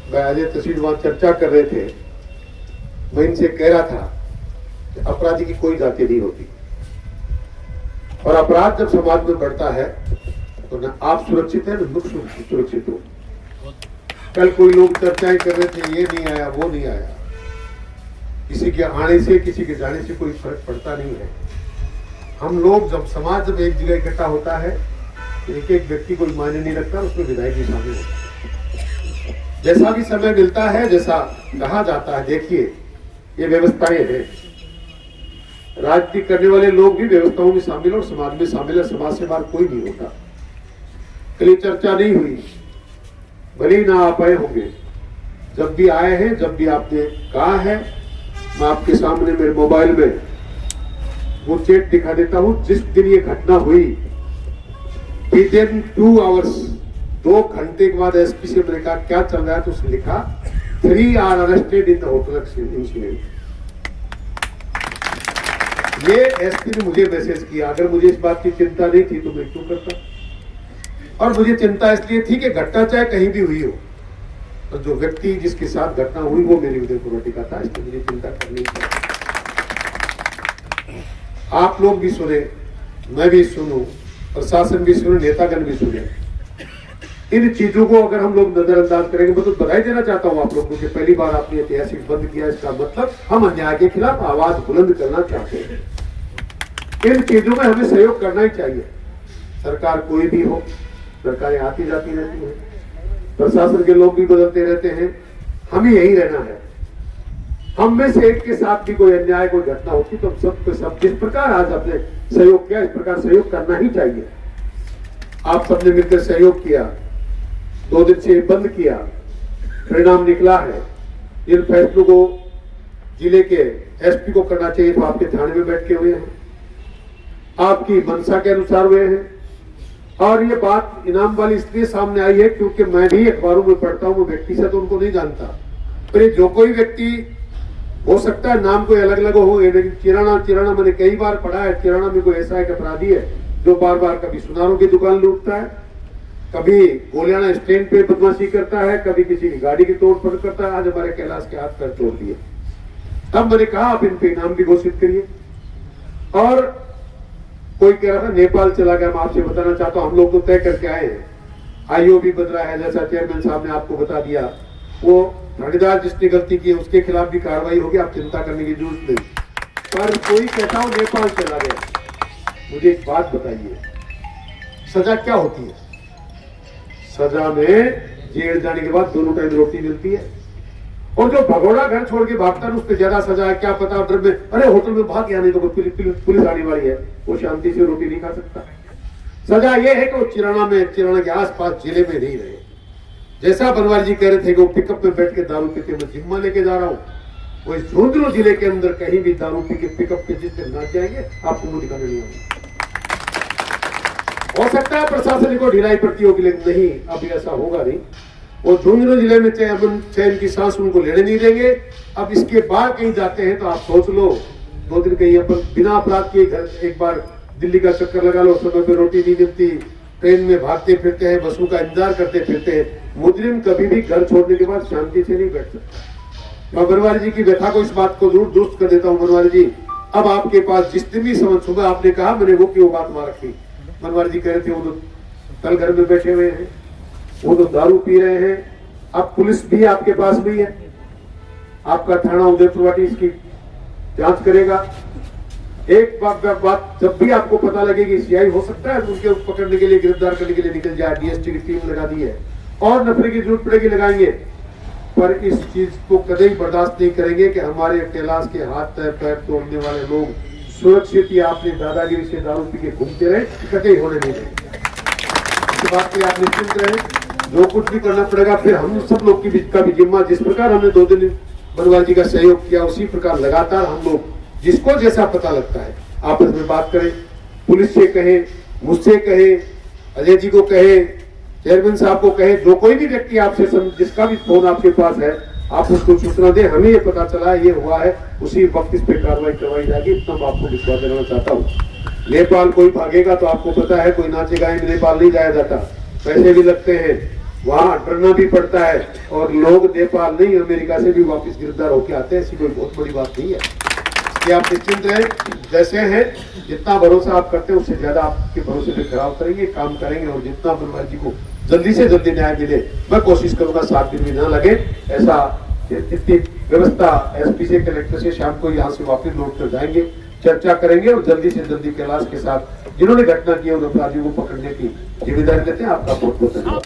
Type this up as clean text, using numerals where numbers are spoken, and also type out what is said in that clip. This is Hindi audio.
मैं अजय तहसील वहां चर्चा कर रहे थे, मैं इनसे कह रहा था कि अपराधी की कोई जाति नहीं होती, और अपराध जब समाज में बढ़ता है तो न आप सुरक्षित है न लोग सुरक्षित हो। कल कोई लोग चर्चाएं कर रहे थे, ये नहीं आया वो नहीं आया, किसी के आने से किसी के जाने से कोई फर्क पड़ता नहीं है। हम लोग जब समाज जब एक जगह इकट्ठा होता है, एक एक व्यक्ति कोई मायने नहीं रखता, उसमें विधायक भी शामिल होता है। जैसा भी समय मिलता है, जैसा कहा जाता है, देखिए ये व्यवस्थाएं हैं, राजनीति करने वाले लोग भी व्यवस्थाओं में शामिल और समाज में शामिल है, समाज से बाहर कोई नहीं होता। कल चर्चा नहीं हुई, भले ही ना आ पाए होंगे, जब भी आए हैं, जब भी आपने कहा है, मैं आपके सामने मेरे मोबाइल में वो चेट दिखा देता हूं। जिस दिन ये घटना हुई, विदिन 2 आवर्स, 2 घंटे के बाद एसपी से मैंने कहा क्या चल रहा है, तो उसने लिखा 3 are arrested in the hotel incident. ये एसपी ने मुझे मैसेज किया। अगर मुझे इस बात की चिंता नहीं थी तो मैं क्यों करता, और मुझे चिंता इसलिए थी कि घटना चाहे कहीं भी हुई हो, तो जो व्यक्ति जिसके साथ घटना हुई वो मेरी उदयपुर वाटिका था, इसलिए मुझे चिंता करनी चाहिए। आप लोग भी सुने, मैं भी सुनूं, प्रशासन भी सुने, नेतागण भी सुने। इन चीजों को अगर हम लोग नजरअंदाज करेंगे, मैं तो बधाई देना चाहता हूं आप लोगों को, पहली बार आपने ऐतिहासिक बंद किया। इसका मतलब हम अन्याय के खिलाफ आवाज बुलंद करना चाहते हैं। इन चीजों में हमें सहयोग करना ही चाहिए। सरकार कोई भी हो, सरकारें आती जाती रहती है, प्रशासन के लोग भी बदलते रहते हैं, हमें यही रहना है। हम में से एक के साथ भी कोई अन्याय, कोई घटना होती तो सब जिस प्रकार आज आपने सहयोग किया, इस प्रकार सहयोग करना ही चाहिए। आप सबने मिलकर सहयोग किया, 2 दिन से बंद किया, परिणाम निकला है। इन फैसलों को जिले के एसपी को करना चाहिए, तो आपके थाने में बैठ के हुए हैं, आपकी मंशा के अनुसार हुए हैं। और ये बात इनाम वाली इसलिए सामने आई है क्योंकि मैं भी अखबारों में पढ़ता हूं, वो व्यक्ति से तो उनको नहीं जानता, पर ये जो कोई व्यक्ति हो सकता है नाम कोई अलग अलग हो, लेकिन चिराना मैंने कई बार पढ़ा है। चिराना में कोई ऐसा एक अपराधी है जो बार बार कभी सुनारों की दुकान लूटता है, कभी गोलियाना स्टैंड पे बदमाशी करता है, कभी किसी की गाड़ी की तोड़फोड़ करता है। आज हमारे कैलाश के हाथ पैर तोड़ दिए। तब मैंने कहा आप इन पे इनाम भी घोषित करिए। और कोई कह रहा था नेपाल चला गया, मैं आपसे बताना चाहता हूं हम लोग तो तय करके आए हैं, आईओ भी बदला है, जैसा चेयरमैन साहब ने आपको बता दिया। वो थानेदार जिसने गलती की है उसके खिलाफ भी कार्रवाई होगी, आप चिंता करने की जरूरत नहीं। पर कोई कहता हूं नेपाल चला गया, मुझे एक बात बताइए, सजा क्या होती है? सजा में जेल जाने के बाद 2 टाइम रोटी मिलती है, और जो भगोड़ा घर छोड़ के भागता है उससे ज्यादा सजा है। क्या पता डर में, अरे होटल में भाग गया, नहीं तो पुलिस आने वाली है, वो शांति से रोटी नहीं खा सकता। सजा ये है कि वो चिराना के आसपास जिले में नहीं रहे। जैसा बनवारी जी कह रहे थे कि वो पिकअप में बैठ के दारू पीते, मैं जिम्मा लेके जा रहा हूँ, वो इस झुंझुनू जिले के अंदर कहीं भी दारू पी के पिकअप पे जिस दिन नाच जाएंगे आपको मुंह दिखाने नहीं होगा। हो सकता है प्रशासन को ढिलाई पड़ती होगी, लेकिन नहीं, अभी ऐसा होगा नहीं। वो झुंझुनू जिले में चैन की सांस उनको लेने नहीं देंगे। अब इसके बाद कहीं जाते हैं तो आप सोच लो, 2 दिन कहीं अपन बिना अपराध के घर एक बार दिल्ली का चक्कर लगा लो, समय पे रोटी नहीं मिलती, ट्रेन में भागते फिरते हैं, बसों का इंतजार करते फिरते हैं। मुजरिम कभी भी घर छोड़ने के बाद शांति से नहीं बैठ सकता। मैं बनवारी जी की व्यथा को, इस बात को जरूर दुरुस्त कर देता हूँ। बनवारी जी, अब आपके पास जिस दिन भी समझ, सुबह आपने कहा मैंने वो की वो बात वहां रखी, बनवारी जी कह रहे थे वो तो कल घर में बैठे हुए हैं, वो तो दारू पी रहे हैं। अब पुलिस भी आपके पास भी है, आपका थाना उदयपुर वाटी इसकी जांच करेगा। एक बात जब भी आपको पता लगेगी, सीआई हो सकता है उनके पकड़ने के लिए, गिरफ्तार करने के लिए निकल जाए, डीएसटी की टीम लगा दी है, और नफरे की जरूरत पड़ेगी लगाएंगे। पर इस चीज को कभी बर्दाश्त नहीं करेंगे कि हमारे कैलाश के हाथ पैर तोड़ने वाले लोग सुरक्षित या अपनी दादागिरी से दारू पी के घूमते रहे, कतई होने नहीं देंगे। इस बात के लिए आप निश्चिंत रहे, जो कुछ भी करना पड़ेगा फिर हम सब लोग की का भी जिम्मा। जिस प्रकार हमने 2 दिन बनवारी जी का सहयोग किया, उसी प्रकार लगातार हम लोग जिसको जैसा पता लगता है आपस में बात करें, पुलिस से कहे, मुझसे कहे, अजय जी को कहे, चेयरमैन साहब को कहे, जो कोई भी व्यक्ति आपसे जिसका भी फोन आपके पास है आप उसको सूचना दें, हमें ये पता चला है, ये हुआ है, उसी वक्त इस पे कार्रवाई करवाई जाएगी। तब आपको विश्वास दिलाना चाहता हूँ। नेपाल कोई भागेगा तो आपको पता है, कोई नाचे गाए नेपाल नहीं जाया जाता, पैसे भी लगते हैं, वहाँ डरना भी पड़ता है और लोग नेपाल नहीं अमेरिका से भी वापस गिरफ्तार होकर आते हैं। ऐसी कोई बहुत बड़ी बात नहीं है कि आप निश्चिंत रहें, जैसे हैं जितना भरोसा आप करते हैं उससे ज्यादा आपके भरोसे पे खराब करेंगे, काम करेंगे और जितना बनवाल जी को जल्दी से जल्दी न्याय मिले मैं कोशिश करूंगा 7 दिन भी ना लगे। ऐसा इतनी व्यवस्था एसपी से कलेक्टर से शाम को यहाँ से वापस लौट कर जाएंगे, चर्चा करेंगे और जल्दी से जल्दी कैलाश के साथ जिन्होंने घटना की है उन अपराधियों को पकड़ने की जिम्मेदारी लेते हैं। आपका बहुत बहुत धन्यवाद।